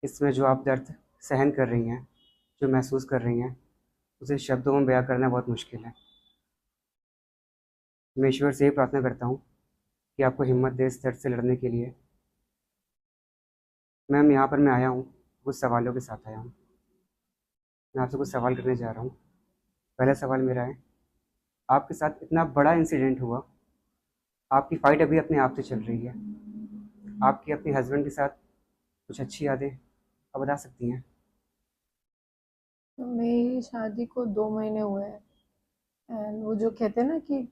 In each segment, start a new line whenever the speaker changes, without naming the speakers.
इसमें जो आप दर्द सहन कर रही हैं, जो महसूस कर रही हैं, उसे शब्दों में बयाँ करना बहुत मुश्किल है। मैं ईश्वर से यही प्रार्थना करता हूँ कि आपको हिम्मत दे इस दर्द से लड़ने के लिए। मैम, यहाँ पर मैं आया हूँ, कुछ सवालों के साथ आया हूँ। मैं आपसे कुछ सवाल करने जा रहा हूँ। पहला सवाल मेरा है, आपके साथ इतना बड़ा इंसिडेंट हुआ, आपकी फ़ाइट अभी अपने आप से चल रही है। आपकी अपने हस्बैंड के साथ कुछ अच्छी यादें आप बता सकती हैं?
मेरी शादी को 2 महीने हुए हैं। एंड वो जो कहते हैं ना कि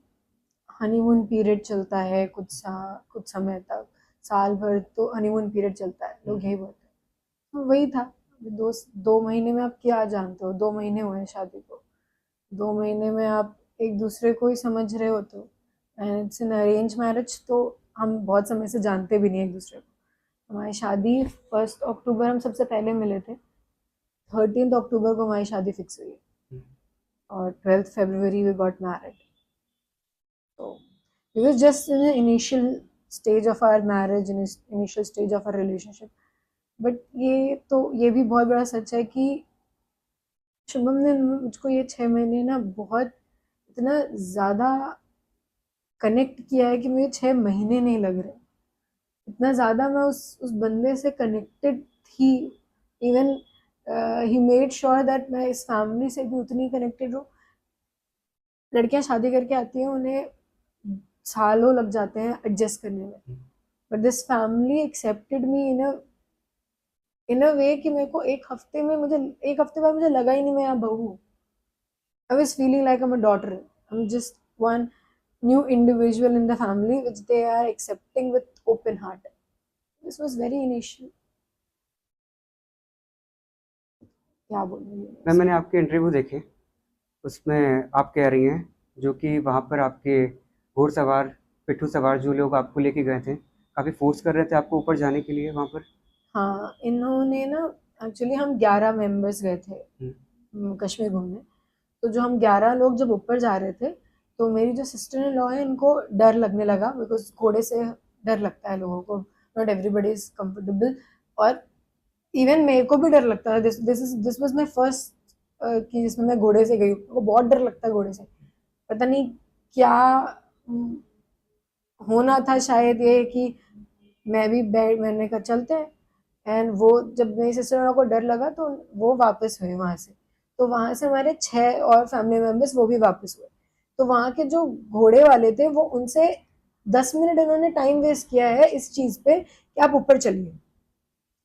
हनीमून पीरियड चलता है कुछ समय तक, साल भर तो हनीमून पीरियड चलता है, लोग यही बोलते हैं। तो वही था। अभी 2 महीने में आप क्या जानते हो? 2 महीने हुए हैं शादी को। 2 महीने में आप एक दूसरे को ही समझ रहे हो, तो and it's an arrange marriage, तो हम बहुत समय से जानते भी नहीं एक दूसरे को। हमारी शादी 1 अक्टूबर हम सबसे पहले मिले थे। 13 अक्टूबर को हमारी शादी फिक्स हुई है और 12 फरवरी वी गॉट मैरिड। तो it was just in the initial stage of our marriage, in initial stage of our relationship. But ये भी बहुत बड़ा सच है कि शुभम ने मुझको ये 6 महीने ना बहुत इतना ज़्यादा कनेक्ट किया है कि मुझे 6 महीने नहीं लग रहे। इतना ज़्यादा मैं उस बंदे से कनेक्टेड थी। Even he made sure that मैं इस फैमिली से भी उतनी कनेक्टेड हूँ। लड़कियां शादी करके आती हैं, उन्हें सालों लग जाते हैं एडजस्ट करने में, but this family accepted me in a way कि मेरे को एक हफ्ते बाद मुझे लगा ही नहीं मैं यहाँ बहू हूँ। I was feeling like I am a daughter. I am just one new individual in the family which they are accepting with open heart. This was very initial. क्या बोलूँ
मैम,
इसमें।
मैंने आपके इंटरव्यू देखे, उसमें आप कह रही हैं जो कि वहाँ पर आपके घुड़सवार, पिट्ठू सवार जो लोग आपको लेके गए थे, काफ़ी फोर्स कर रहे थे आपको ऊपर जाने के लिए वहाँ पर?
हाँ, इन्होंने ना, एक्चुअली हम 11 मेंबर्स गए थे
हुँ।
कश्मीर घूमने। तो जो हम 11 लोग जब ऊपर जा रहे थे, तो मेरी जो सिस्टर इन लॉ है, इनको डर लगने लगा बिकॉज घोड़े से डर लगता है लोगों को। Not everybody is comfortable. और इवन मेरे को भी डर लगता था। दिस वाज माय फर्स्ट कि जिसमें मैं घोड़े से गई हूँ। मेरे को बहुत डर लगता है घोड़े से। पता नहीं क्या होना था, शायद ये कि मैं भी बैठ मैंने कहा चलते हैं। एंड वो जब मेरी सिस्टर को डर लगा तो वो वापस हुए वहां से। तो वहां से हमारे 6 और फैमिली मेंबर्स वो भी वापस हुए। तो वहां के जो घोड़े वाले थे, वो उनसे 10 मिनट उन्होंने टाइम वेस्ट किया है इस चीज पे कि आप ऊपर चलिए।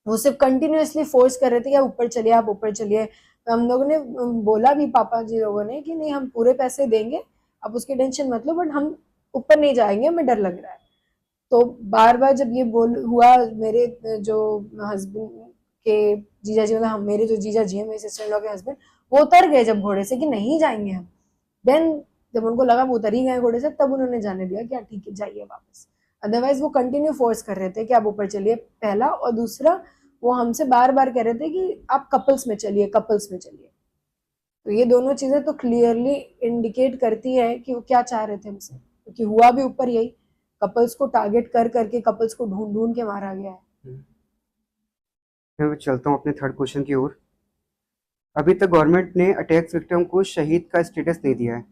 वो सिर्फ कंटिन्यूअसली फोर्स कर रहे थे कि आप ऊपर चलिए, आप ऊपर चलिए। तो हम लोगों ने बोला भी, पापा जी लोगों ने, कि नहीं हम पूरे पैसे देंगे, आप उसकी टेंशन मत लो, बट हम ऊपर नहीं जाएंगे, हमें डर लग रहा है। तो बार बार जब ये बोल हुआ, मेरे जो हस्बैंड के जीजा जी, मतलब मेरे जो जीजा जी हैं, मेरे सिस्टर इन लॉ के हस्बैंड, वो उतर गए जब घोड़े से कि नहीं जाएंगे हम। देन जब उनको लगा वो उतर ही गए घोड़े से, तब उन्होंने जाने दिया कि हाँ ठीक है जाइए वापस। अदरवाइज वो कंटिन्यू फोर्स कर रहे थे कि आप ऊपर चलिए, पहला। और दूसरा, वो हमसे बार बार कह रहे थे कि आप कपल्स में चलिए, कपल्स में चलिए। तो ये दोनों चीजें तो क्लियरली इंडिकेट करती है कि वो क्या चाह रहे थे हमसे, क्योंकि हुआ भी ऊपर यही। कपल्स को टारगेट कर करके, कपल्स को ढूंढ ढूंढ के मारा गया है।
हुँ। मैं चलता हूँ अपने थर्ड क्वेश्चन की ओर। अभी तक गवर्नमेंट ने अटैक्स विक्टिम को शहीद का स्टेटस नहीं दिया है।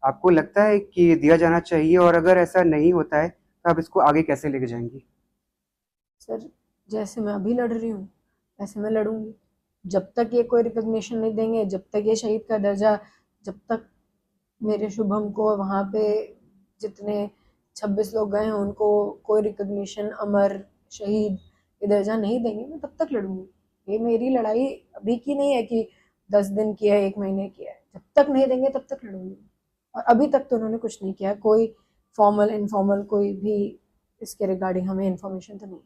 आपको लगता है कि दिया जाना चाहिए, और अगर ऐसा नहीं होता है, तो आप इसको आगे कैसे लेके जाएँगी?
सर, जैसे मैं अभी लड़ रही हूँ वैसे मैं लड़ूंगी। जब तक ये कोई रिकग्निशन नहीं देंगे, जब तक ये शहीद का दर्जा, जब तक मेरे शुभम को वहाँ पे जितने 26 लोग गए हैं उनको कोई रिकग्निशन, अमर शहीद ये दर्जा नहीं देंगे, मैं तब तक लड़ूंगी। ये मेरी लड़ाई अभी की नहीं है कि 10 दिन की है, 1 महीने की है। जब तक नहीं देंगे तब तक लड़ूंगी। और अभी तक तो उन्होंने कुछ नहीं किया, कोई फॉर्मल इनफॉर्मल कोई भी इसके रिगार्डिंग हमें इन्फॉर्मेशन तो नहीं।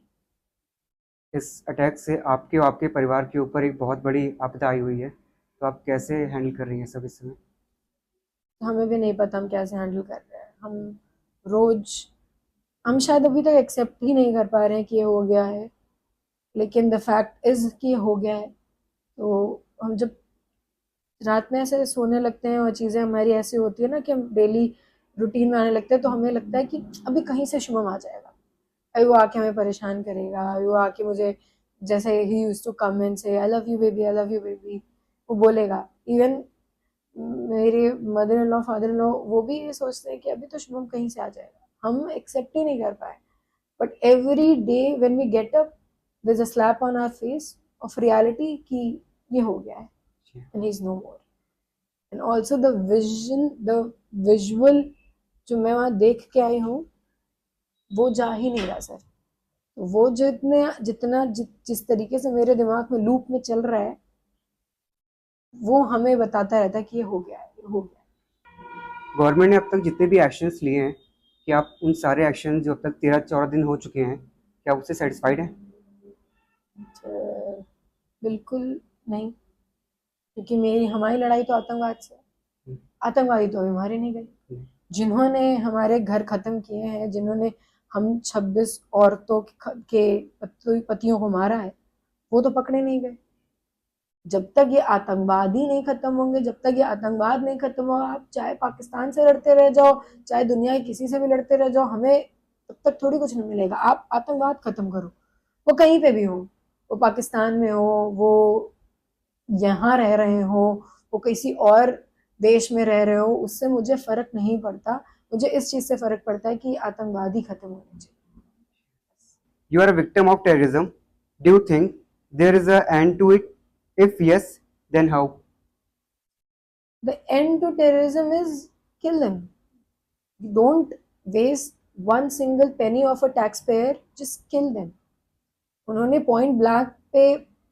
इस अटैक से आपके और आपके परिवार के ऊपर एक बहुत बड़ी आपदा आई हुई है, तो आप कैसे हैंडल कर रही हैं सब इस समय?
हमें भी नहीं पता हम कैसे हैंडल कर रहे हैं। रोज हम शायद अभी तक एक्सेप्ट ही नहीं कर पा रहे हैं कि ये हो गया है, लेकिन द फैक्ट इज कि ये हो गया है। तो हम जब रात में ऐसे सोने लगते हैं और चीज़ें हमारी ऐसी होती है ना कि हम डेली रूटीन में आने लगते हैं, तो हमें लगता है कि अभी कहीं से शुभम आ जाएगा, अभी वो आके हमें परेशान करेगा, अभी वो आके मुझे जैसे ही used to come and say I love you baby, I love you baby, वो बोलेगा। इवन मेरे mother in law, father in law, वो भी ये सोचते हैं कि अभी तो शुभम कहीं से आ जाएगा, हम एक्सेप्ट ही नहीं कर पाए। But every day when we get up there is a slap on our face of reality कि ये हो गया है and he is no more. And also the vision, the visual जो मैं वहाँ देख के आई हूँ वो जा ही नहीं रहा सर। तो वो जिस तरीके से मेरे दिमाग में लूप में चल रहा है वो हमें बताता रहता है कि ये हो गया है, ये हो गया है।
गवर्नमेंट ने अब तक जितने भी एक्शंस लिए हैं, कि आप उन सारे एक्शन जो अब तक 13-14 दिन हो चुके हैं, क्या उससे सेटिस्फाइड हैं?
तो बिल्कुल नहीं, क्योंकि हमारी लड़ाई तो आतंकवाद से है। आतंकवादी तो अभी मारे नहीं गए। जिन्होंने हमारे घर खत्म किए हैं, जिन्होंने हम 26 औरतों के पतियों को मारा है, वो तो पकड़े नहीं गए। जब तक ये आतंकवादी नहीं खत्म होंगे, जब तक ये आतंकवाद नहीं खत्म होगा, आप चाहे पाकिस्तान से लड़ते रह जाओ, चाहे दुनिया के किसी से भी लड़ते रह जाओ, हमें तब तक थोड़ी कुछ नहीं मिलेगा। आप आतंकवाद खत्म करो, वो कहीं पे भी हो, वो पाकिस्तान में हो, वो यहाँ रह रहे हो, वो किसी और देश में रह रहे हो, उससे मुझे फर्क नहीं पड़ता। मुझे इस चीज से फर्क पड़ता है कि आतंकवादी खत्म होने चाहिए।
You are a victim of terrorism. Do you think there is an end to it? If yes, then how?
The end to terrorism is kill them. Don't waste one single penny of a taxpayer, just kill them. उन्होंने point blank पे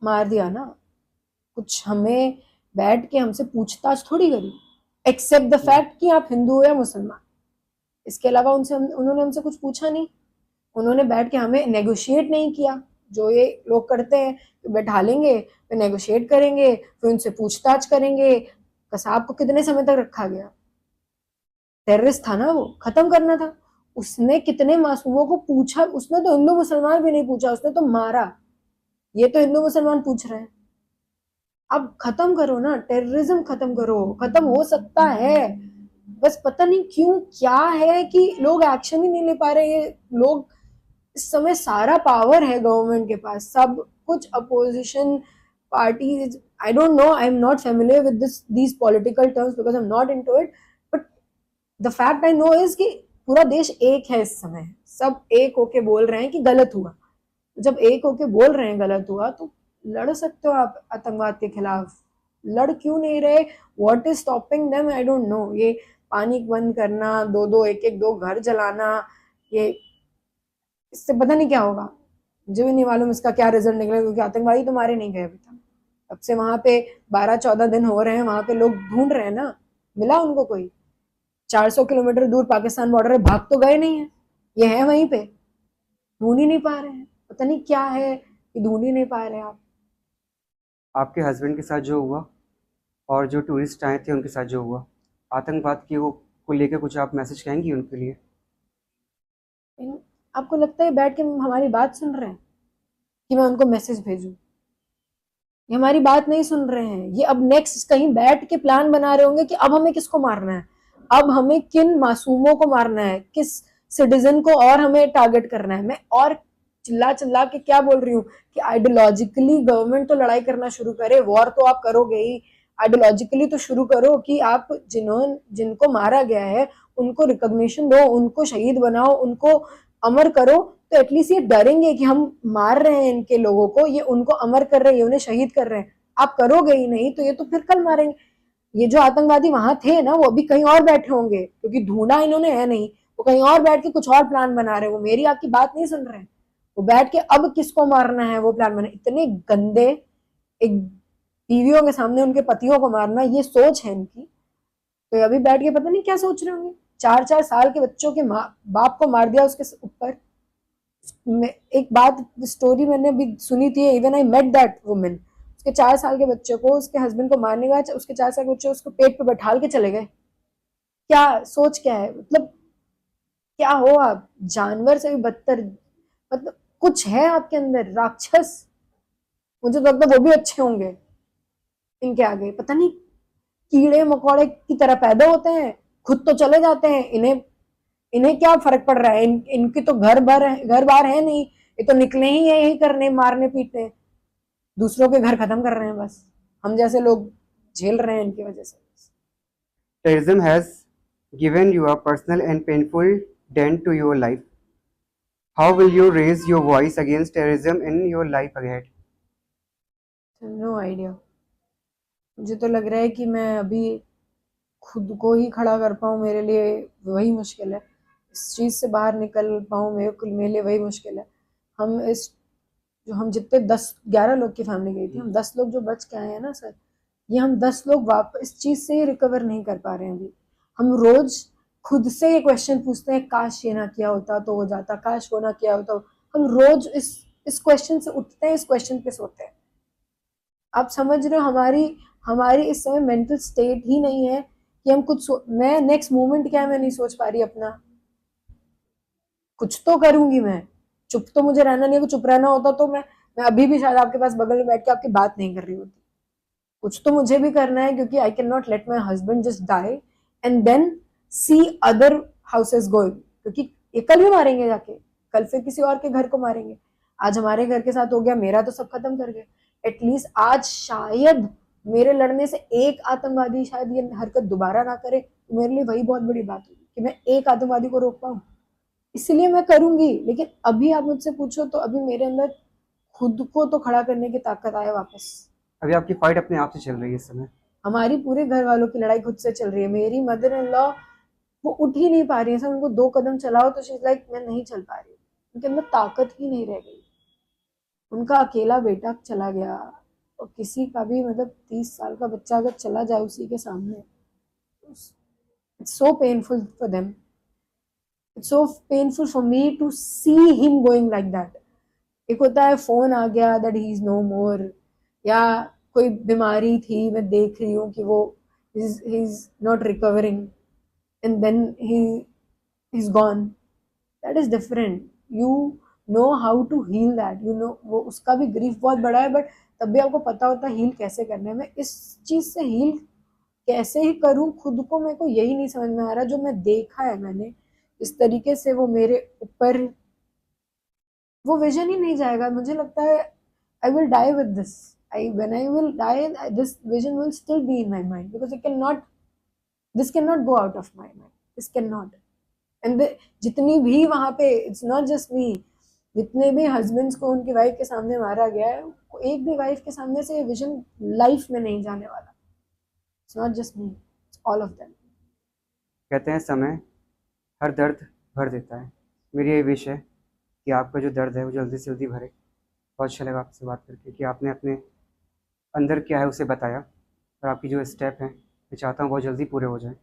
मार दिया ना, कुछ हमें बैठ के हमसे पूछताछ थोड़ी करी, एक्सेप्ट द फैक्ट कि आप हिंदू हो या मुसलमान। इसके अलावा उन्होंने हमसे कुछ पूछा नहीं। उन्होंने बैठ के हमें नेगोशिएट नहीं किया, जो ये लोग करते हैं, तो बैठा लेंगे, फिर नेगोशिएट करेंगे, फिर उनसे पूछताछ करेंगे। कसाब को कितने समय तक रखा गया? टेररिस्ट था ना, वो खत्म करना था। उसने कितने मासूमों को पूछा? उसने तो हिंदू मुसलमान भी नहीं पूछा, उसने तो मारा। ये तो हिंदू मुसलमान पूछ रहे हैं। अब खत्म करो ना, टेररिज्म खत्म करो। खत्म हो सकता है, बस पता नहीं क्यों क्या है कि लोग एक्शन ही नहीं ले पा रहे। ये लोग, इस समय सारा पावर है गवर्नमेंट के पास, सब कुछ। Opposition parties, I don't know, I am not familiar with these political terms because I am not into it, but the fact I know is कि पूरा देश एक है इस समय। सब एक होके बोल रहे हैं कि गलत हुआ। जब एक होके बोल रहे हैं गलत हुआ, तो लड़ सकते हो आप आतंकवाद के खिलाफ। लड़ क्यों नहीं रहे? What is stopping them? I don't know. ये पानी बंद करना, दो घर जलाना, ये इससे पता नहीं क्या होगा। मुझे भी नहीं मालूम इसका क्या रिजल्ट निकलेगा, क्योंकि आतंकवादी तो मारे नहीं गए अभी तक। अब से वहां पे 12-14 दिन हो रहे हैं, वहां पे लोग ढूंढ रहे हैं ना, मिला उनको कोई? 400 किलोमीटर दूर पाकिस्तान बॉर्डर है, भाग तो गए नहीं है, ये है वहीं पे, ढूंढ ही नहीं पा रहे हैं। पता नहीं क्या है कि ढूंढ ही नहीं पा रहे हैं आप।
आपके हस्बैंड के साथ जो हुआ और जो टूरिस्ट आए थे उनके साथ जो हुआ, आतंकवाद की को लेकर कुछ आप मैसेज कहेंगी उनके लिए?
आपको लगता है बैठ के हमारी बात सुन रहे हैं कि मैं उनको मैसेज भेजूं? ये हमारी बात नहीं सुन रहे हैं। ये अब नेक्स्ट कहीं बैठ के प्लान बना रहे होंगे कि अब हमें किसको मारना है, अब हमें किन मासूमों को मारना है, किस सिटीजन को और हमें टारगेट करना है। मैं और चिल्ला चिल्ला के क्या बोल रही हूँ कि आइडियोलॉजिकली गवर्नमेंट तो लड़ाई करना शुरू करे। वॉर तो आप करोगे ही, आइडियोलॉजिकली तो शुरू करो कि आप जिनको मारा गया है उनको रिकॉग्निशन दो, उनको शहीद बनाओ, उनको अमर करो। तो एटलीस्ट ये डरेंगे कि हम मार रहे हैं इनके लोगों को, ये उनको अमर कर रहे हैं, उन्हें शहीद कर रहे हैं। आप करोगे ही नहीं तो ये तो फिर कल मारेंगे। ये जो आतंकवादी वहां थे ना, वो अभी कहीं और बैठे होंगे, क्योंकि ढूंढा इन्होंने है नहीं। वो कहीं और बैठ के कुछ और प्लान बना रहे हैं। वो मेरी आपकी बात नहीं सुन रहे हैं, वो बैठ के अब किसको मारना है वो प्लान बना। इतने गंदे, एक बीवियों के सामने उनके पतियों को मारना, ये सोच है इनकी। तो अभी बैठ के पता नहीं क्या सोच रहे होंगे। 4-4 साल के बच्चों के बाप को मार दिया उसके ऊपर। एक बात, स्टोरी मैंने अभी सुनी थी, even I met that women. उसके 4 साल के बच्चे को उसके हस्बैंड को मारने के बाद उसके 4 साल के बच्चे उसको पेट पे बैठाल के चले गए। क्या सोच, क्या है? मतलब क्या हो आप? जानवर से भी बदतर। मतलब कुछ है आपके अंदर, राक्षस। मुझे तो लगता है वो भी अच्छे होंगे इनके आगे। पता नहीं कीड़े मकोड़े की तरह पैदा होते हैं, खुद तो चले जाते हैं। इन्हें इन्हें क्या फर्क पड़ रहा है? इनकी तो घर बार है नहीं, ये तो निकले ही है यही करने, मारने पीटने। दूसरों के घर खत्म कर रहे हैं, बस हम जैसे लोग झेल रहे हैं इनकी वजह से।
Terrorism has given you a personal and painful dent to your life. How will you raise your voice against terrorism in your life ahead?
No idea. मुझे तो लग रहा है कि मैं अभी खुद को ही खड़ा कर पाऊँ, मेरे लिए वही मुश्किल है। इस चीज़ से बाहर निकल पाऊँ मेरे लिए वही मुश्किल है। हम इस जो हम जितने 10-11 लोग की फैमिली गई थी, हम 10 लोग जो बच के आए हैं ना सर, ये हम 10 लोग वापस इस चीज़ से ही रिकवर नहीं कर पा रहे हैं अभी। हम रोज खुद से ये क्वेश्चन पूछते हैं, काश ये ना किया होता तो हो जाता, काश वो ना किया होता। हम रोज इस क्वेश्चन से उठते हैं, इस क्वेश्चन पे सोते हैं। आप समझ रहे हो, हमारी हमारी इस समय मेंटल स्टेट ही नहीं है कि हम मैं नेक्स्ट मोमेंट क्या है मैं नहीं सोच पा रही अपना। कुछ तो करूंगी मैं, चुप तो मुझे रहना नहीं है। चुप रहना होता तो मैं अभी भी शायद आपके पास बगल में बैठ के आपकी बात नहीं कर रही होती। कुछ तो मुझे भी करना है, क्योंकि I can not let my husband just die and then see other houses going, क्योंकि ये कल भी मारेंगे जाके, कल फिर किसी और के घर को मारेंगे। आज हमारे घर के साथ हो गया, मेरा तो सब खत्म कर गए। एटलीस्ट आज शायद मेरे लड़ने से एक आतंकवादी शायद ये हरकत दोबारा ना करे, तो मेरे लिए वही बहुत बड़ी बात होगी कि मैं एक आतंकवादी को रोक पाऊँ। इसलिए मैं करूंगी। लेकिन अभी आप मुझसे पूछो तो अभी मेरे अंदर खुद को तो खड़ा करने की ताकत आए वापस।
अभी आपकी फाइट अपने आप से चल रही है इस समय।
हमारी पूरे घर वालों की लड़ाई खुद से चल रही है। मेरी मदर इन लॉ वो उठ ही नहीं पा रही है सर, उनको 2 कदम चलाओ तो शीज लाइक मैं नहीं चल पा रही, उनके अंदर ताकत ही नहीं रह गई। उनका अकेला बेटा चला गया, और किसी का भी मतलब 30 साल का बच्चा अगर चला जाए उसी के सामने, it's so painful for them, it's so painful for me to see him going like that. एक होता है फोन आ गया that he is no more, या कोई बीमारी थी मैं देख रही हूँ कि वो he is not recovering and then he is gone, that is different. You know how to heal that, you know वो उसका भी ग्रीफ बहुत बड़ा है, बट तब भी आपको पता होता है हील कैसे करना है। मैं इस चीज से हील कैसे ही करूं खुद को, मेरे को यही नहीं समझ में आ रहा। जो मैं देखा है मैंने इस तरीके से वो मेरे ऊपर वो विजन ही नहीं जाएगा। मुझे लगता है I will die with this, I when I will die this vision will still be in my mind, because it can not, this can not go out of my mind, this can not. And जितनी भी वहां पे, it's not just मी, जितने भी husbands को उनकी wife के सामने मारा गया है, एक भी वाइफ के सामने से ये विजन लाइफ में नहीं जाने वाला। It's not just me, it's all of them.
कहते हैं समय हर दर्द भर देता है। मेरी ये विश है कि आपका जो दर्द है वो जल्दी से जल्दी भरे। बहुत अच्छा लगा आपसे बात करके कि आपने अपने अंदर क्या है उसे बताया, और आपकी जो स्टेप हैं मैं चाहता हूँ बहुत जल्दी पूरे हो जाएं।